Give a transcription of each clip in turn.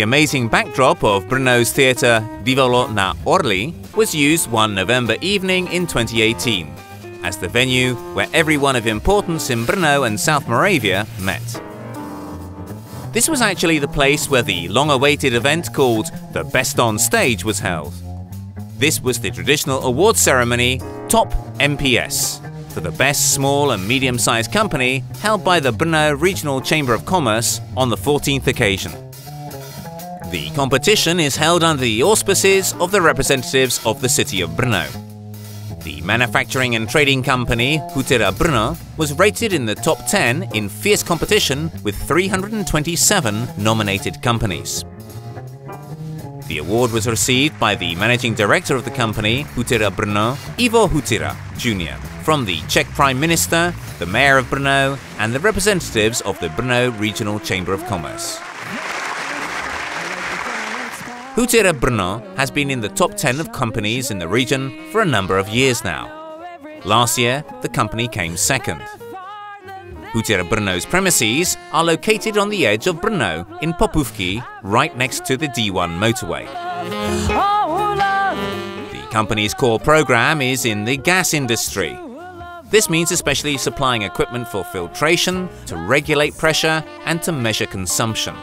The amazing backdrop of Brno's theatre Divadlo na Orlí was used one November evening in 2018 as the venue where everyone of importance in Brno and South Moravia met. This was actually the place where the long-awaited event called the Best on Stage was held. This was the traditional award ceremony Top MPS for the best small and medium-sized company held by the Brno Regional Chamber of Commerce on the 14th occasion. The competition is held under the auspices of the representatives of the city of Brno. The manufacturing and trading company Hutira-Brno was rated in the top 10 in fierce competition with 327 nominated companies. The award was received by the managing director of the company Hutira-Brno, Ivo Hutira, Jr., from the Czech Prime Minister, the Mayor of Brno, and the representatives of the Brno Regional Chamber of Commerce. Hutira-Brno has been in the top 10 of companies in the region for a number of years now. Last year, the company came second. Hutira-Brno's premises are located on the edge of Brno in Popůvky, right next to the D1 motorway. The company's core program is in the gas industry. This means especially supplying equipment for filtration, to regulate pressure and to measure consumption.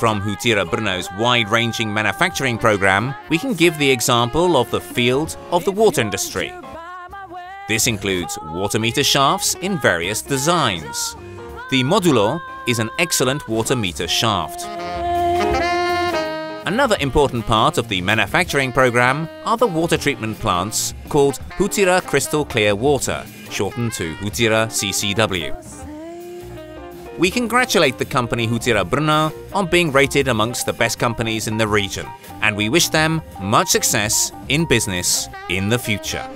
From Hutira-Brno's wide-ranging manufacturing program, we can give the example of the field of the water industry. This includes water meter shafts in various designs. The Modulo is an excellent water meter shaft. Another important part of the manufacturing program are the water treatment plants called Hutira Crystal Clear Water, shortened to Hutira CCW. We congratulate the company Hutira-Brno on being rated amongst the best companies in the region, and we wish them much success in business in the future.